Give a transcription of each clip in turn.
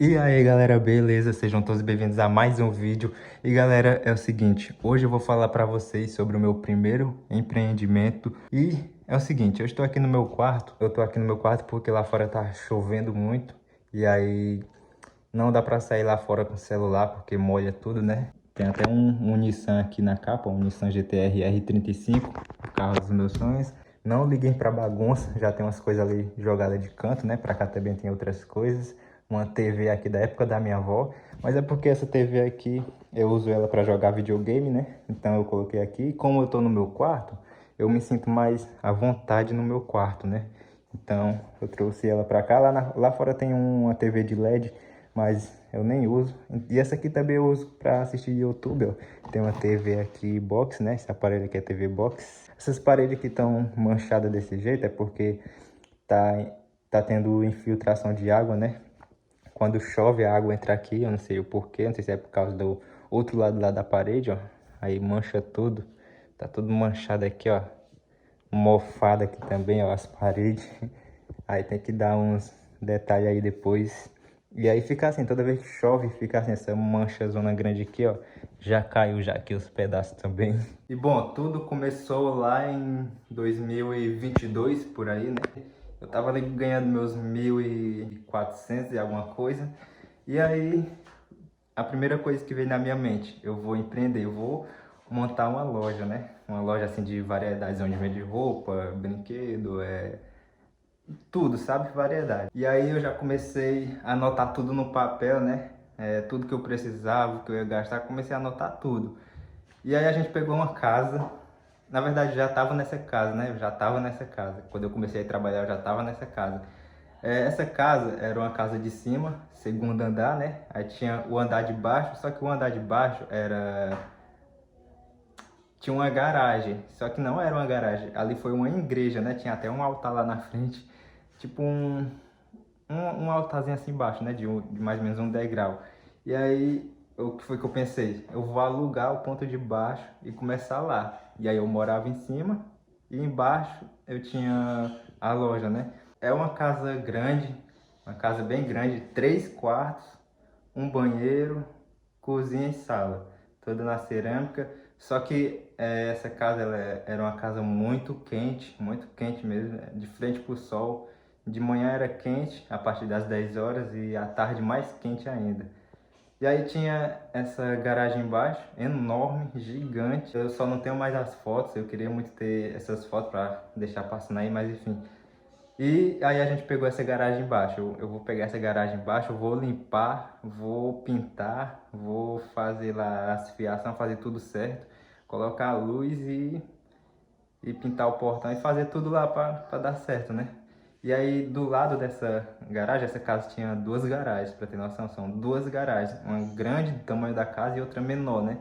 E aí galera, beleza? Sejam todos bem-vindos a mais um vídeo. E galera, é o seguinte, hoje eu vou falar para vocês sobre o meu primeiro empreendimento. E é o seguinte, eu estou aqui no meu quarto. Eu tô aqui no meu quarto porque lá fora tá chovendo muito. E aí não dá para sair lá fora com o celular porque molha tudo, né? Tem até um Nissan aqui na capa, um Nissan GT-R R35, o carro dos meus sonhos. Não liguem para bagunça, já tem umas coisas ali jogadas de canto, né? Para cá também tem outras coisas. Uma TV aqui da época da minha avó, mas é porque essa TV aqui eu uso ela para jogar videogame, né? Então eu coloquei aqui. E como eu tô no meu quarto, eu me sinto mais à vontade no meu quarto, né? Então eu trouxe ela para cá. Lá fora tem uma TV de LED, mas eu nem uso. E essa aqui também eu uso para assistir YouTube, ó. Tem uma TV aqui box, né? Esse aparelho aqui é TV box. Essas paredes que estão manchadas desse jeito é porque tá, tá tendo infiltração de água, né? Quando chove a água entra aqui, eu não sei o porquê, não sei se é por causa do outro lado lá da parede, ó. Aí mancha tudo. Tá tudo manchado aqui, ó. Mofado aqui também, ó, as paredes. Aí tem que dar uns detalhes aí depois. E aí fica assim, toda vez que chove, fica assim, essa mancha zona grande aqui, ó. Já caiu já aqui os pedaços também. E bom, tudo começou lá em 2022, por aí, né? Eu tava ali ganhando meus 1.400 e alguma coisa. E aí, a primeira coisa que veio na minha mente, eu vou empreender, eu vou montar uma loja, né? Uma loja assim de variedades, onde vende roupa, brinquedo, tudo, sabe? Variedade. E aí eu já comecei a anotar tudo no papel, né? Tudo que eu precisava, que eu ia gastar, comecei a anotar tudo. E aí a gente pegou uma casa. Na verdade, já estava nessa casa, né? Eu já estava nessa casa. Quando eu comecei a trabalhar, eu já estava nessa casa. Essa casa era uma casa de cima, segundo andar, né? Aí tinha o andar de baixo, só que o andar de baixo tinha uma garagem, só que não era uma garagem. Ali foi uma igreja, né? Tinha até um altar lá na frente, tipo um altarzinho assim embaixo, né? De mais ou menos um degrau. E aí, o que foi que eu pensei? Eu vou alugar o ponto de baixo e começar lá. E aí eu morava em cima e embaixo eu tinha a loja, né? É uma casa grande, uma casa bem grande, 3 quartos, um banheiro, cozinha e sala, toda na cerâmica. Só que essa casa era uma casa muito quente mesmo, de frente para o sol. De manhã era quente, a partir das 10 horas, e à tarde mais quente ainda. E aí tinha essa garagem embaixo, enorme, gigante. Eu só não tenho mais as fotos, eu queria muito ter essas fotos para deixar passando aí, mas enfim. E aí a gente pegou essa garagem embaixo. Eu vou pegar essa garagem embaixo, eu vou limpar, vou pintar, vou fazer lá as fiação, fazer tudo certo, colocar a luz e pintar o portão e fazer tudo lá para dar certo, né? E aí do lado dessa garagem, essa casa tinha duas garagens, para ter noção, são duas garagens, uma grande do tamanho da casa e outra menor, né?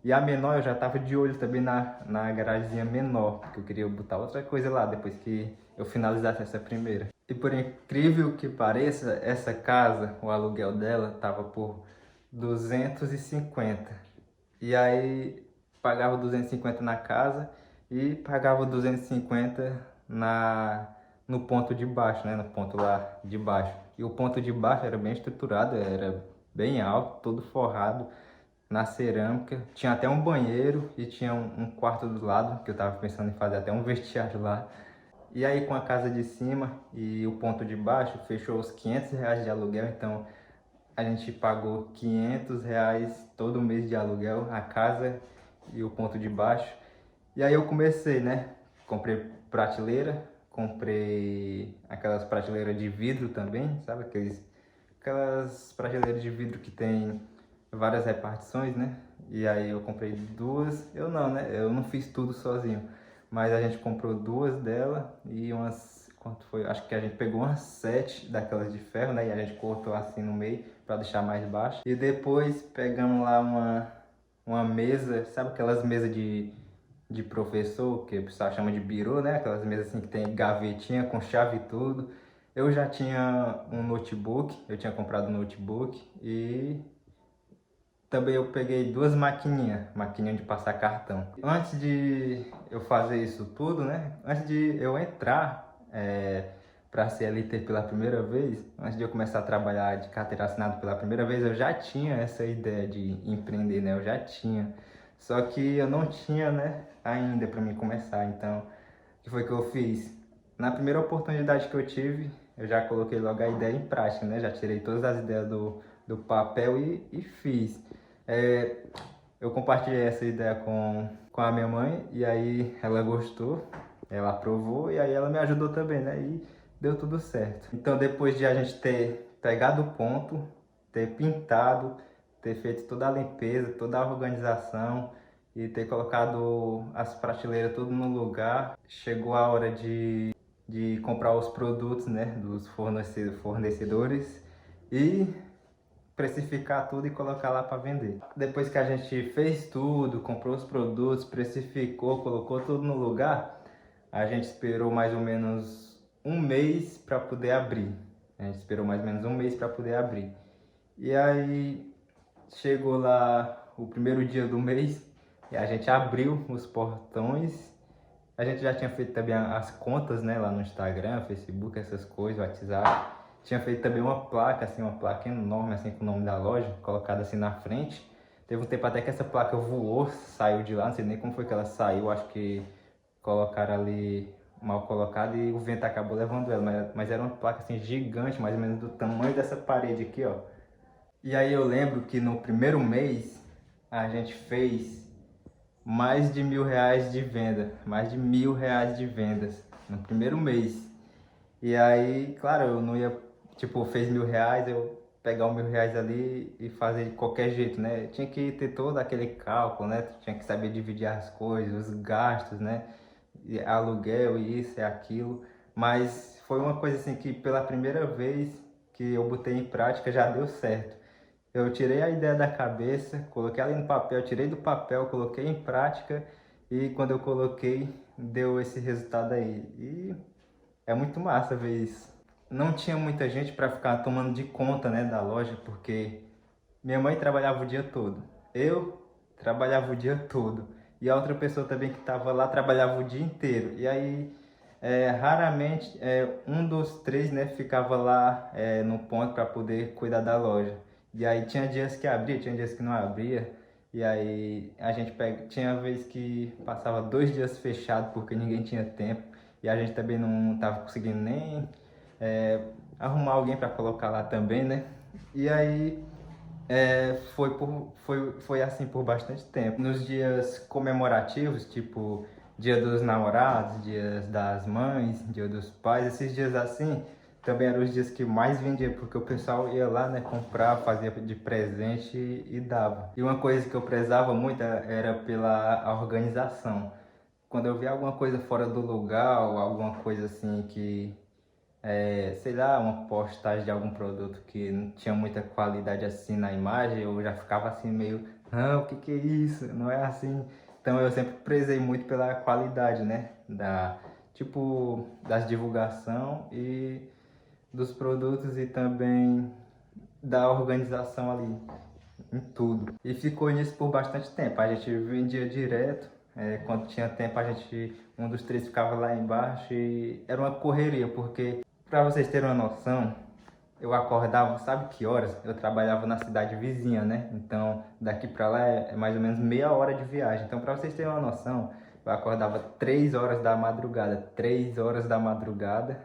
E a menor eu já tava de olho também na garagemzinha menor, porque eu queria botar outra coisa lá depois que eu finalizasse essa primeira. E por incrível que pareça, essa casa, o aluguel dela tava por 250. E aí pagava 250 na casa e pagava 250 no ponto de baixo, né? No ponto lá de baixo. E o ponto de baixo era bem estruturado, era bem alto, todo forrado na cerâmica. Tinha até um banheiro e tinha um quarto do lado, que eu tava pensando em fazer até um vestiário lá. E aí com a casa de cima e o ponto de baixo, fechou os R$ 500 de aluguel, então a gente pagou R$ 500 todo mês de aluguel, a casa e o ponto de baixo. E aí eu comecei, né? Comprei prateleira, comprei aquelas prateleiras de vidro também, sabe? Aquelas prateleiras de vidro que tem várias repartições, né? E aí eu comprei duas, eu não, né? Eu não fiz tudo sozinho, mas a gente comprou duas dela e umas, quanto foi? Acho que a gente pegou umas 7 daquelas de ferro, né? E a gente cortou assim no meio para deixar mais baixo. E depois pegamos lá uma mesa, sabe aquelas mesas de professor, que o pessoal chama de birô, né? Aquelas mesas assim que tem gavetinha com chave e tudo. Eu já tinha um notebook, eu tinha comprado um notebook e também eu peguei duas maquininha de passar cartão. Antes de eu fazer isso tudo, né? Antes de eu entrar para CLT pela primeira vez, antes de eu começar a trabalhar de carteira assinada pela primeira vez, eu já tinha essa ideia de empreender, né? Eu já tinha. Só que eu não tinha, né, ainda para mim começar. Então, o que foi que eu fiz? Na primeira oportunidade que eu tive, eu já coloquei logo a ideia em prática, né? Já tirei todas as ideias do papel e fiz. É, eu compartilhei essa ideia com a minha mãe e aí ela gostou, ela aprovou e aí ela me ajudou também, né? E deu tudo certo. Então depois de a gente ter pegado o ponto, ter pintado, ter feito toda a limpeza, toda a organização e ter colocado as prateleiras tudo no lugar, chegou a hora de comprar os produtos, né, dos fornecedores e precificar tudo e colocar lá para vender. Depois que a gente fez tudo, comprou os produtos, precificou, colocou tudo no lugar, a gente esperou mais ou menos um mês para poder abrir. A gente esperou mais ou menos um mês para poder abrir. E aí chegou lá o primeiro dia do mês e a gente abriu os portões. A gente já tinha feito também as contas, né, lá no Instagram, Facebook, essas coisas, WhatsApp. Tinha feito também uma placa, assim, uma placa enorme, assim, com o nome da loja, colocada assim na frente. Teve um tempo até que essa placa voou, saiu de lá, não sei nem como foi que ela saiu, acho que colocaram ali mal colocado e o vento acabou levando ela. Mas era uma placa assim gigante, mais ou menos do tamanho dessa parede aqui, ó. E aí eu lembro que no primeiro mês a gente fez mais de R$ 1.000 de venda, mais de R$ 1.000 de vendas no primeiro mês. E aí, claro, eu não ia, tipo, fez R$ 1.000, eu pegar os R$ 1.000 ali e fazer de qualquer jeito, né? Tinha que ter todo aquele cálculo, né? Tinha que saber dividir as coisas, os gastos, né? E aluguel, isso e aquilo. Mas foi uma coisa assim que pela primeira vez que eu botei em prática já deu certo. Eu tirei a ideia da cabeça, coloquei ela no papel, tirei do papel, coloquei em prática e quando eu coloquei, deu esse resultado aí. E é muito massa ver isso. Não tinha muita gente para ficar tomando de conta, né, da loja, porque minha mãe trabalhava o dia todo. Eu trabalhava o dia todo. E a outra pessoa também que estava lá trabalhava o dia inteiro. E aí, raramente, um dos três, né, ficava lá no ponto para poder cuidar da loja. E aí tinha dias que abria, tinha dias que não abria. E aí a gente tinha vez que passava 2 dias fechado porque ninguém tinha tempo. E a gente também não estava conseguindo nem arrumar alguém para colocar lá também, né? E aí foi assim por bastante tempo. Nos dias comemorativos, tipo Dia dos Namorados, Dias das Mães, Dia dos Pais, esses dias assim, também eram os dias que mais vendia, porque o pessoal ia lá, né, comprar, fazia de presente e dava. E uma coisa que eu prezava muito era pela organização. Quando eu via alguma coisa fora do lugar, ou alguma coisa assim que sei lá, uma postagem de algum produto que não tinha muita qualidade assim na imagem, eu já ficava assim meio, não, o que que é isso? Não é assim. Então eu sempre prezei muito pela qualidade, né? Tipo, das divulgação e dos produtos e também da organização ali, em tudo. E ficou nisso por bastante tempo. A gente vendia direto. Quando tinha tempo, um dos três ficava lá embaixo e era uma correria, porque para vocês terem uma noção, eu acordava, sabe que horas? Eu trabalhava na cidade vizinha, né? Então, daqui para lá é mais ou menos meia hora de viagem. Então, para vocês terem uma noção, eu acordava 3 horas da madrugada, 3 horas da madrugada,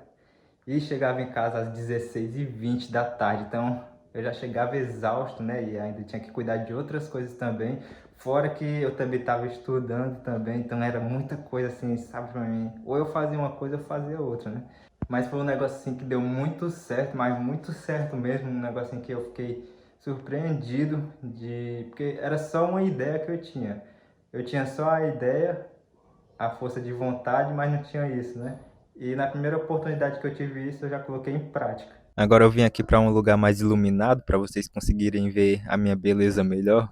e chegava em casa às 16h20 da tarde. Então, eu já chegava exausto, né? E ainda tinha que cuidar de outras coisas também. Fora que eu também estava estudando também, então era muita coisa assim, sabe, pra mim. Ou eu fazia uma coisa, ou eu fazia outra, né? Mas foi um negócio assim que deu muito certo, mas muito certo mesmo, um negócio assim que eu fiquei surpreendido porque era só uma ideia que eu tinha. Eu tinha só a ideia, a força de vontade, mas não tinha isso, né? E na primeira oportunidade que eu tive isso, eu já coloquei em prática. Agora eu vim aqui para um lugar mais iluminado para vocês conseguirem ver a minha beleza melhor.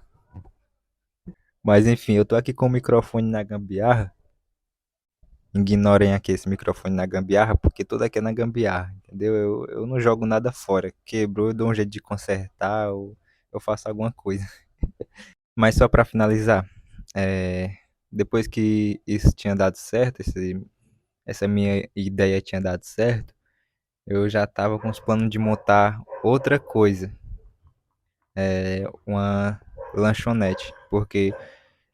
Mas enfim, eu tô aqui com o microfone na gambiarra. Ignorem aqui esse microfone na gambiarra, porque tudo aqui é na gambiarra, entendeu? Eu não jogo nada fora. Quebrou, eu dou um jeito de consertar ou eu faço alguma coisa. Mas só para finalizar, depois que isso tinha dado certo, essa minha ideia tinha dado certo, eu já tava com os planos de montar outra coisa, uma lanchonete, porque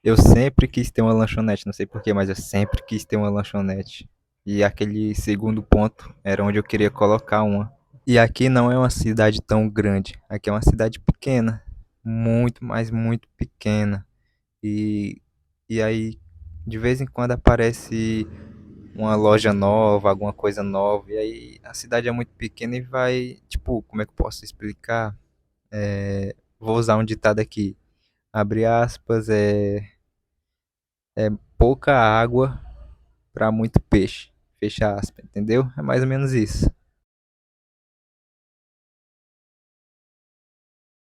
eu sempre quis ter uma lanchonete, não sei porquê, mas eu sempre quis ter uma lanchonete. E aquele segundo ponto era onde eu queria colocar uma. E aqui não é uma cidade tão grande, aqui é uma cidade pequena, muito, mas muito pequena. E, e aí, de vez em quando aparece uma loja nova, alguma coisa nova, e aí a cidade é muito pequena e vai, tipo, como é que eu posso explicar? Vou usar um ditado aqui, abre aspas, é pouca água para muito peixe, fecha aspas, entendeu? É mais ou menos isso.